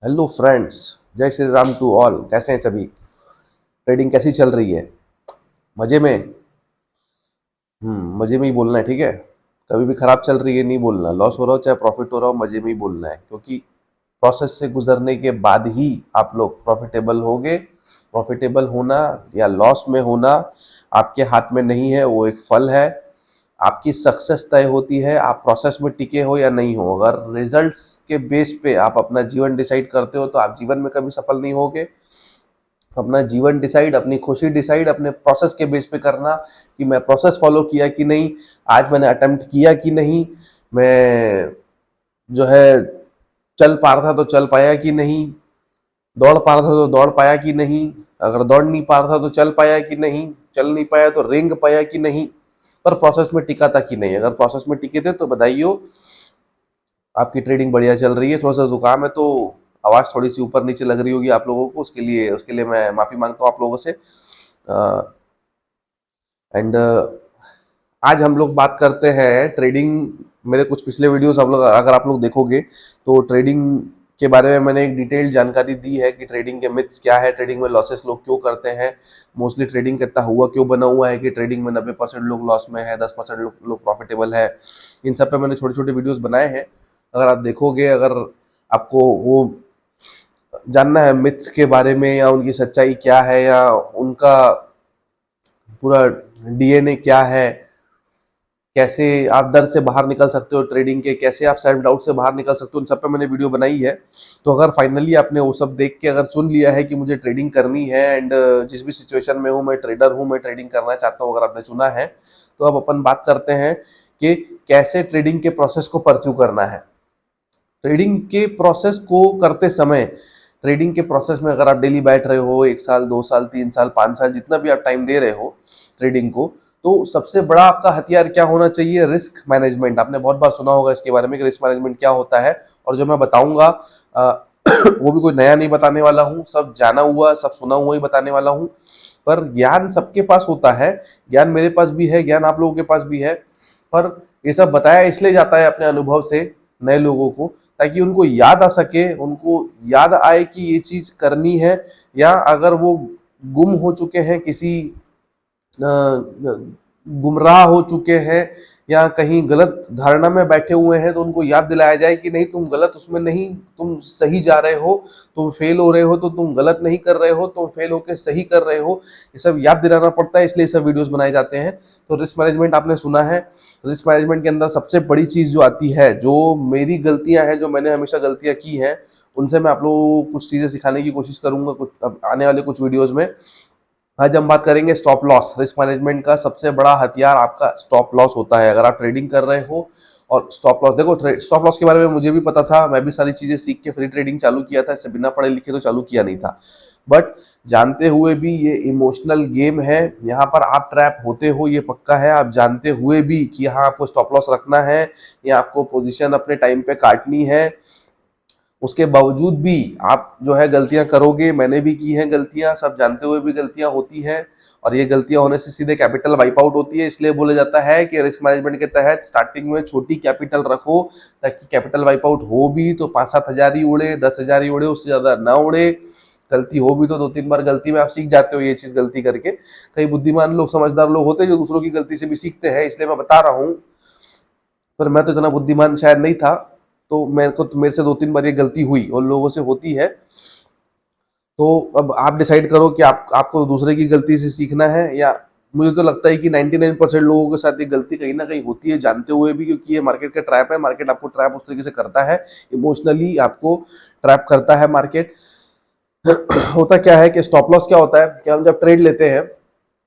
Hello friends, जय Shri Ram to all. कैसे हैं सभी? ट्रेडिंग कैसी चल रही है? मजे में? मजे में ही बोलना है, ठीक है। कभी भी खराब चल रही है नहीं बोलना, लॉस हो रहा हो चाहे प्रॉफिट हो रहा हो, मजे में ही बोलना है, क्योंकि प्रोसेस से गुजरने के बाद ही आप लोग प्रॉफिटेबल होगे। प्रॉफिटेबल होना या लॉस में होना आपके हाथ में नहीं है, वो एक फल है। आपकी सक्सेस तय होती है आप प्रोसेस में टिके हो या नहीं हो। अगर रिजल्ट्स के बेस पे आप अपना जीवन डिसाइड करते हो तो आप जीवन में कभी सफल नहीं होगे। अपना जीवन डिसाइड, अपनी खुशी डिसाइड अपने प्रोसेस के बेस पे करना, कि मैं प्रोसेस फॉलो किया कि नहीं, आज मैंने अटेम्प्ट किया कि नहीं, मैं जो है चल पा रहा था तो चल पाया कि नहीं, दौड़ पा रहा था तो दौड़ पाया कि नहीं, अगर दौड़ नहीं पा रहा था तो चल पाया कि नहीं, चल नहीं पाया तो रेंग पाया कि नहीं, पर प्रोसेस में टिका था कि नहीं। अगर प्रोसेस में टिके थे तो बधाई हो, आपकी ट्रेडिंग बढ़िया चल रही है। थोड़ा सा जुकाम है तो आवाज़ थोड़ी सी ऊपर नीचे लग रही होगी आप लोगों को, उसके लिए मैं माफ़ी मांगता हूँ आप लोगों से। एंड आज हम लोग बात करते हैं ट्रेडिंग। मेरे कुछ पिछले वीडियोस आप लोग अगर आप लोग देखोगे तो ट्रेडिंग के बारे में मैंने एक डिटेल्ड जानकारी दी है कि ट्रेडिंग के मिथ्स क्या है, ट्रेडिंग में लॉसेस लोग क्यों करते हैं, मोस्टली ट्रेडिंग कितना हुआ क्यों बना हुआ है कि ट्रेडिंग में 90% लोग लॉस में है, 10% लोग प्रॉफिटेबल है। इन सब पे मैंने छोटे छोटे वीडियोस बनाए हैं। अगर आप देखोगे, अगर आपको वो जानना है मिथ्स के बारे में या उनकी सच्चाई क्या है या उनका पूरा डीएनए क्या है, कैसे आप डर से बाहर निकल सकते हो ट्रेडिंग के, कैसे आप सेल्फ डाउट से बाहर निकल सकते हो, उन सब पे मैंने वीडियो बनाई है। तो अगर फाइनली आपने वो सब देख के अगर चुन लिया है कि मुझे ट्रेडिंग करनी है एंड जिस भी सिचुएशन में हूँ मैं ट्रेडर हूँ, मैं ट्रेडिंग करना चाहता हूँ, अगर आपने चुना है तो अब अपन बात करते हैं कि कैसे ट्रेडिंग के प्रोसेस को परस्यू करना है। ट्रेडिंग के प्रोसेस को करते समय, ट्रेडिंग के प्रोसेस में अगर आप डेली बैठ रहे हो 1 साल 2 साल 3 साल 5 साल जितना भी आप टाइम दे रहे हो ट्रेडिंग को, तो सबसे बड़ा आपका हथियार क्या होना चाहिए? Risk management. आपने बहुत बार सुना होगा इसके बारे में कि रिस्क मैनेजमेंट क्या होता है। और जो मैं बताऊंगा वो भी कोई नया नहीं बताने वाला हूँ, सब जाना हुआ सब सुना हुआ ही बताने वाला हूँ। पर ज्ञान सबके पास होता है, ज्ञान मेरे पास भी है, ज्ञान आप लोगों के पास भी है, पर ये सब बताया इसलिए जाता है अपने अनुभव से नए लोगों को, ताकि उनको याद आ सके, उनको याद आए कि ये चीज करनी है। या अगर वो गुम हो चुके हैं किसी गुमराह हो चुके हैं या कहीं गलत धारणा में बैठे हुए हैं, तो उनको याद दिलाया जाए कि नहीं, तुम गलत उसमें नहीं, तुम सही जा रहे हो, तुम फेल हो रहे हो तो तुम गलत नहीं कर रहे हो, तुम फेल होकर सही कर रहे हो। ये सब याद दिलाना पड़ता है, इसलिए सब वीडियोस बनाए जाते हैं। तो रिस्क मैनेजमेंट आपने सुना है। रिस्क मैनेजमेंट के अंदर सबसे बड़ी चीज जो आती है, जो मेरी गलतियां हैं, जो मैंने हमेशा गलतियां की हैं, उनसे मैं आप लोगों को कुछ चीजें सिखाने की कोशिश करूंगा कुछ अब आने वाले कुछ वीडियोस में। आज हम बात करेंगे स्टॉप लॉस। रिस्क मैनेजमेंट का सबसे बड़ा हथियार आपका स्टॉप लॉस होता है। अगर आप ट्रेडिंग कर रहे हो और स्टॉप लॉस, देखो स्टॉप लॉस के बारे में मुझे भी पता था, मैं भी सारी चीजें सीख के फ्री ट्रेडिंग चालू किया था, इससे बिना पढ़े लिखे तो चालू किया नहीं था। बट जानते हुए भी ये इमोशनल गेम है, यहाँ पर आप ट्रैप होते हो ये पक्का है। आप जानते हुए भी कि हाँ आपको स्टॉप लॉस रखना है या आपको पोजीशन अपने टाइम पे काटनी है, उसके बावजूद भी आप जो है गलतियां करोगे। मैंने भी की हैं गलतियां, सब जानते हुए भी गलतियां होती हैं, और ये गलतियां होने से सीधे कैपिटल वाइप आउट होती है। इसलिए बोला जाता है कि रिस्क मैनेजमेंट के तहत स्टार्टिंग में छोटी कैपिटल रखो, ताकि कैपिटल वाइप आउट हो भी तो 5-7 हज़ार ही उड़े, 10 हज़ार ही उड़े, उससे ज्यादा ना उड़े। गलती हो भी तो 2-3 बार गलती में आप सीख जाते हो ये चीज गलती करके। कई बुद्धिमान लोग, समझदार लोग होते हैं जो दूसरों की गलती से भी सीखते हैं, इसलिए मैं बता रहा हूँ। पर मैं तो इतना बुद्धिमान शायद नहीं था, तो मेरे से 2-3 बार ये गलती हुई और लोगों से होती है। तो अब आप डिसाइड करो कि आपको दूसरे की गलती से सीखना है, या मुझे तो लगता है कि 99% लोगों के साथ ये गलती कहीं ना कहीं होती है जानते हुए भी, क्योंकि ये मार्केट का ट्रैप है। मार्केट आपको ट्रैप उस तरीके से करता है, इमोशनली आपको ट्रैप करता है मार्केट। होता क्या है कि स्टॉप लॉस क्या होता है कि हम जब ट्रेड लेते हैं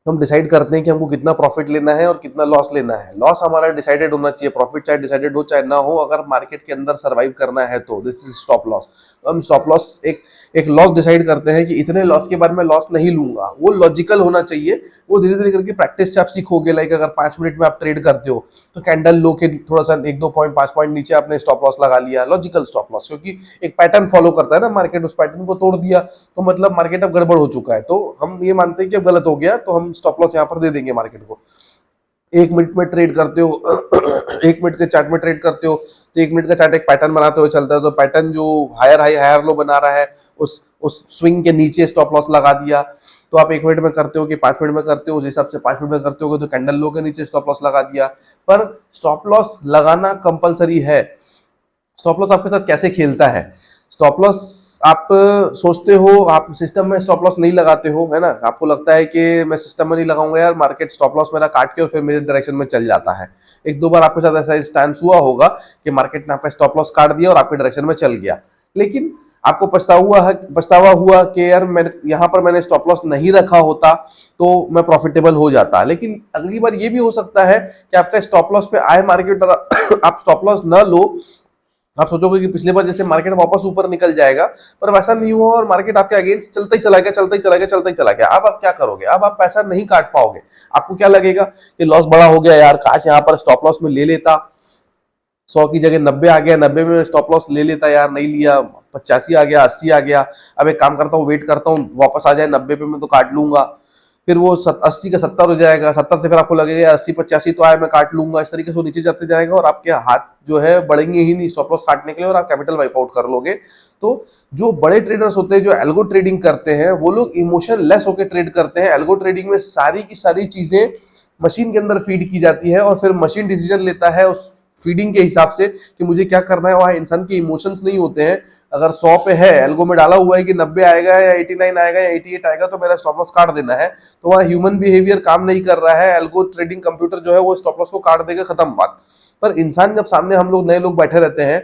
तो हम डिसाइड करते हैं कि हमको कितना प्रॉफिट लेना है और कितना लॉस लेना है। लॉस हमारा डिसाइडेड होना चाहिए, प्रॉफिट चाहे डिसाइडेड हो चाहे ना हो, अगर मार्केट के अंदर सर्वाइव करना है तो दिस इज स्टॉप लॉस। तो हम स्टॉप लॉस एक एक लॉस डिसाइड करते हैं कि इतने लॉस के बाद मैं लॉस नहीं लूंगा। वो लॉजिकल होना चाहिए, वो धीरे धीरे करके प्रैक्टिस से आप सीखोगे। लाइक अगर 5 मिनट में आप ट्रेड करते हो तो कैंडल लो के थोड़ा सा 1-2 पॉइंट 5 पॉइंट नीचे आपने स्टॉप लॉस लगा लिया, लॉजिकल स्टॉप लॉस, क्योंकि एक पैटर्न फॉलो करता है ना मार्केट, उस पैटर्न को तोड़ दिया तो मतलब मार्केट अब गड़बड़ हो चुका है, तो हम ये मानते हैं कि अब गलत हो गया तो हम स्टॉप लॉस यहाँ पर दे देंगे मार्केट को। एक मिनट में ट्रेड करते हो एक मिनट के चार्ट में ट्रेड करते हो, तो एक मिनट का चार्ट एक पैटर्न बनाते हुए चलता है, तो पैटर्न जो हायर हाई हायर लो बना रहा है, उस स्विंग के नीचे स्टॉप लॉस लगा दिया। तो आप एक मिनट में करते हो कि 5 मिनट में करते हो, उस हिसाब से 5 मिनट में करते हो तो कैंडल लो के नीचे स्टॉप लॉस लगा दिया। पर स्टॉप लॉस लगाना कंपलसरी है। स्टॉप लॉस आपके साथ कैसे खेलता है? स्टॉप लॉस आप सोचते हो, आप सिस्टम में स्टॉप लॉस नहीं लगाते हो, है ना, आपको लगता है कि मैं सिस्टम में नहीं लगाऊंगा यार, मार्केट स्टॉप लॉस मेरा काट के और फिर मेरे डायरेक्शन में चल जाता है। एक दो बार आपके साथ ऐसा स्टांस हुआ होगा कि मार्केट ने आपका स्टॉप लॉस काट दिया और आपके डायरेक्शन में चल गया, लेकिन आपको पछतावा हुआ कि यार मैं यहाँ पर मैंने स्टॉप लॉस नहीं रखा होता तो मैं प्रॉफिटेबल हो जाता। लेकिन अगली बार ये भी हो सकता है कि आपका स्टॉप लॉस पे आए मार्केट और आप स्टॉप लॉस न लो, आप सोचोगे कि पिछले बार जैसे मार्केट वापस ऊपर निकल जाएगा, पर वैसा नहीं हुआ और मार्केट आपके अगेंस्ट चलता ही चला गया, चलता ही चला गया, चलता ही चला गया। अब आप क्या करोगे? अब आप पैसा नहीं काट पाओगे। आपको क्या लगेगा कि लॉस बड़ा हो गया यार, काश यहाँ पर स्टॉप लॉस में ले लेता, 100 की जगह 90 आ गया, 90 में स्टॉप लॉस ले लेता यार, नहीं लिया, 85 आ गया, 80 आ गया। अब एक काम करता हूँ, वेट करता हूँ वापस आ जाए 90 पे, मैं तो काट लूंगा। फिर वो 80 का 70 हो जाएगा, 70 से फिर आपको लगेगा 80 85 तो आए, मैं काट लूंगा। इस तरीके से वो नीचे जाते जाएगा और आपके हाथ जो है बढ़ेंगे ही नहीं स्टॉप लॉस काटने के लिए और आप कैपिटल वाइप आउट कर लोगे। तो जो बड़े ट्रेडर्स होते हैं, जो एल्गो ट्रेडिंग करते हैं, वो लोग इमोशन लेस होकर ट्रेड करते हैं। एल्गो ट्रेडिंग में सारी की सारी चीजें मशीन के अंदर फीड की जाती है और फिर मशीन डिसीजन लेता है उस फीडिंग के हिसाब से कि मुझे क्या करना है। वहां इंसान के इमोशंस नहीं होते हैं। अगर 100 पे है, एल्गो में डाला हुआ है कि 90 आएगा या 89 आएगा या 88 आएगा तो मेरा स्टॉप लॉस काट देना है, तो वहां ह्यूमन बिहेवियर काम नहीं कर रहा है। एल्गो ट्रेडिंग कंप्यूटर जो है वो स्टॉप लॉस को काट देगा, खत्म बात। पर इंसान जब सामने हम लोग नए लोग बैठे रहते हैं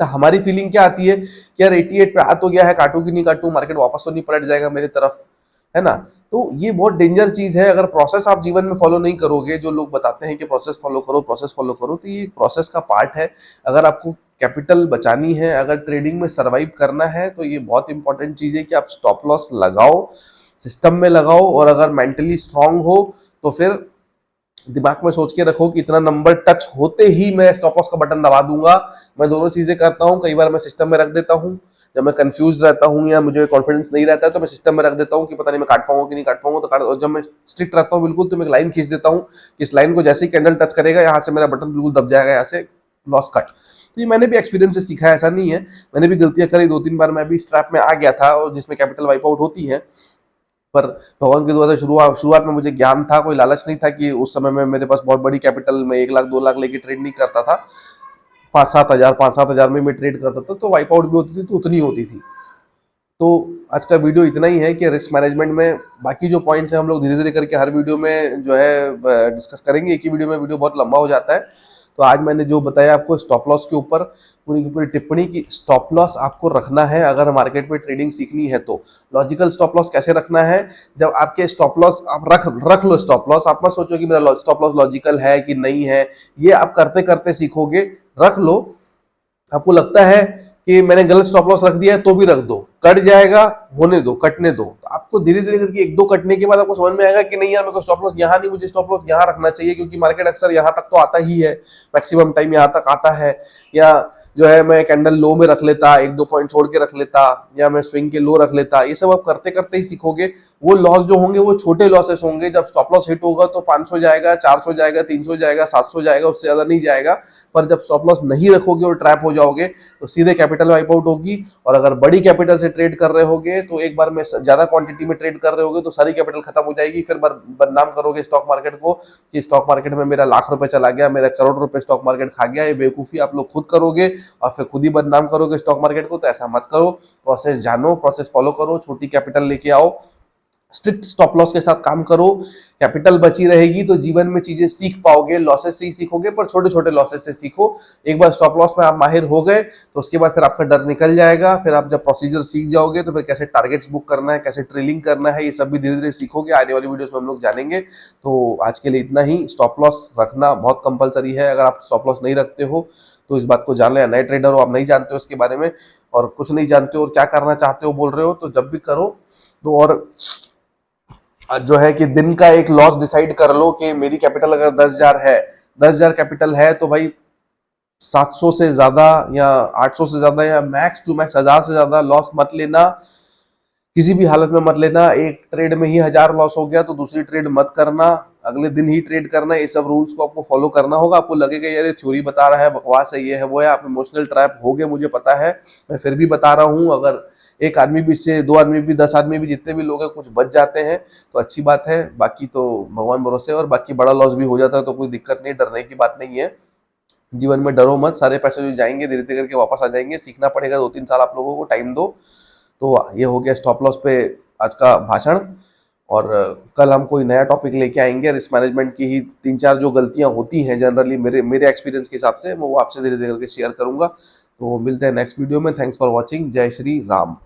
तो हमारी फीलिंग क्या आती है कि यार 88 पे आ तो गया है, काटू कि नहीं काटू, मार्केट वापस तो नहीं पलट जाएगा मेरी तरफ, है ना। तो ये बहुत डेंजर चीज है। अगर प्रोसेस आप जीवन में फॉलो नहीं करोगे, जो लोग बताते हैं कि प्रोसेस फॉलो करो, प्रोसेस फॉलो करो, तो ये प्रोसेस का पार्ट है। अगर आपको कैपिटल बचानी है, अगर ट्रेडिंग में सरवाइव करना है, तो ये बहुत इंपॉर्टेंट चीज है कि आप स्टॉप लॉस लगाओ, सिस्टम में लगाओ, और अगर मेंटली स्ट्रांग हो तो फिर दिमाग में सोच के रखो कि इतना नंबर टच होते ही मैं स्टॉप लॉस का बटन दबा दूंगा। मैं दोनों चीजें करता हूँ। कई बार मैं सिस्टम में रख देता हूँ, जब मैं कंफ्यूज रहता हूँ या मुझे कॉन्फिडेंस नहीं रहता है तो मैं सिस्टम में रख देता हूँ कि पता नहीं मैं काट पाऊंगा कि नहीं काट पाऊंगा, तो काट। और जब मैं स्ट्रिक्ट रहता हूँ बिल्कुल, तो मैं एक लाइन खींच देता हूँ कि इस लाइन को जैसे ही कैंडल टच करेगा यहाँ से मेरा बटन बिल्कुल दब जाएगा, यहाँ से लॉस कट। तो ये मैंने भी एक्सपीरियंस से सीखा है, ऐसा नहीं है। मैंने भी गलतियां करी, 2-3 बार मैं भी इस ट्रैप में आ गया था और जिसमें कैपिटल वाइप आउट होती है। पर भगवान की दुआ से शुरुआत में मुझे ज्ञान था, कोई लालच नहीं था कि उस समय में मेरे पास बहुत बड़ी कैपिटल में 1 लाख 2 लाख लेके ट्रेड नहीं करता था। 5-7 हज़ार में मैं ट्रेड करता था, तो वाइप आउट भी होती थी तो उतनी होती थी। तो आज का वीडियो इतना ही है कि रिस्क मैनेजमेंट में बाकी जो पॉइंट्स हैं हम लोग धीरे धीरे करके हर वीडियो में जो है डिस्कस करेंगे। एक ही वीडियो में वीडियो बहुत लंबा हो जाता है। तो आज मैंने जो बताया आपको स्टॉप लॉस के ऊपर पूरी की पूरी टिप्पणी की, स्टॉप लॉस आपको रखना है अगर मार्केट में ट्रेडिंग सीखनी है तो। लॉजिकल स्टॉप लॉस कैसे रखना है? जब आपके स्टॉप लॉस आप रख लो स्टॉप लॉस, आप मत सोचो कि मेरा स्टॉप लॉस लॉजिकल है कि नहीं है, ये आप करते करते सीखोगे। रख लो। आपको लगता है कि मैंने गलत स्टॉप लॉस रख दिया है तो भी रख दो, कट जाएगा, होने दो, कटने दो। तो आपको धीरे धीरे करके 1-2 कटने के बाद आपको समझ में आएगा कि नहीं यार मेरे को स्टॉप लॉस यहाँ नहीं, मुझे स्टॉप लॉस यहाँ रखना चाहिए, क्योंकि मार्केट अक्सर यहाँ तक तो आता ही है, मैक्सिमम टाइम यहाँ तक आता है। या जो है मैं कैंडल लो में रख लेता, 1-2 पॉइंट छोड़ के रख लेता, या मैं स्विंग के लो रख लेता। ये सब आप करते करते ही सीखोगे। वो लॉस जो होंगे वो छोटे लॉसेस होंगे। जब स्टॉप लॉस हिट होगा तो 500 जाएगा, 400 जाएगा, 300 जाएगा, 700 जाएगा, उससे ज्यादा नहीं जाएगा। पर जब स्टॉप लॉस नहीं रखोगे और ट्रैप हो जाओगे तो सीधे कैपिटल वाइप आउट होगी। और अगर बड़ी कैपिटल से ट्रेड कर रहे होगे तो एक बार में ज्यादा क्वांटिटी में ट्रेड कर रहे होगे तो सारी कैपिटल खत्म हो जाएगी। फिर बदनाम करोगे स्टॉक मार्केट को कि स्टॉक मार्केट में मेरा लाख रुपए चला गया, मेरा करोड़ रुपए स्टॉक मार्केट खा गया। ये बेवकूफी आप लोग खुद करोगे और फिर खुद ही बदनाम करोगे स्टॉक मार्केट को। तो ऐसा मत करो। प्रोसेस जानो, प्रोसेस फॉलो करो, छोटी कैपिटल लेके आओ, स्ट्रिक्ट स्टॉप लॉस के साथ काम करो। कैपिटल बची रहेगी तो जीवन में चीजें सीख पाओगे। लॉसेस से ही सीखोगे, पर छोटे छोटे लॉसेस से सीखो। एक बार स्टॉप लॉस में आप माहिर हो गए तो उसके बाद फिर आपका डर निकल जाएगा। फिर आप जब प्रोसीजर सीख जाओगे तो फिर कैसे टारगेट्स बुक करना है, कैसे ट्रेलिंग करना है, ये सब भी धीरे धीरे सीखोगे। आने वाली वीडियोस में हम लोग जानेंगे। तो आज के लिए इतना ही। स्टॉप लॉस रखना बहुत कंपलसरी है। अगर आप स्टॉप लॉस नहीं रखते हो तो इस बात को जान लें। नए ट्रेडर हो, आप नहीं जानते हो इसके बारे में और कुछ नहीं जानते हो और क्या करना चाहते हो बोल रहे हो, तो जब भी करो तो और जो है कि दिन का एक लॉस डिसाइड कर लो कि मेरी कैपिटल अगर 10,000 है, 10,000 कैपिटल है तो भाई 700 से ज्यादा या 800 से ज्यादा या मैक्स टू मैक्स 1,000 से ज्यादा लॉस मत लेना, किसी भी हालत में मत लेना। एक ट्रेड में ही 1,000 लॉस हो गया तो दूसरी ट्रेड मत करना। अगले दिन ही ट्रेड करना है, ये सब रूल्स को आपको फॉलो करना होगा। आपको लगेगा यार ये थ्योरी बता रहा है, बकवास है, ये है वो है, आप इमोशनल ट्रैप हो गए, मुझे पता है, मैं फिर भी बता रहा हूँ। अगर एक आदमी भी इससे, 2 आदमी भी, 10 आदमी भी, जितने भी लोग हैं कुछ बच जाते हैं तो अच्छी बात है, बाकी तो भगवान भरोसे। और बाकी बड़ा लॉस भी हो जाता है तो कोई दिक्कत नहीं, डरने की बात नहीं है। जीवन में डरो मत, सारे पैसे जो जाएंगे धीरे धीरे करके वापस आ जाएंगे। सीखना पड़ेगा, 2-3 साल आप लोगों को टाइम दो। तो ये हो गया स्टॉप लॉस पे आज का भाषण। और कल हम कोई नया टॉपिक लेके आएंगे। रिस्क मैनेजमेंट की ही 3-4 जो गलतियां होती हैं जनरली मेरे एक्सपीरियंस के हिसाब से, मैं वो आपसे धीरे धीरे करके शेयर करूंगा। तो मिलते हैं नेक्स्ट वीडियो में। Thanks for watching. जय श्री राम।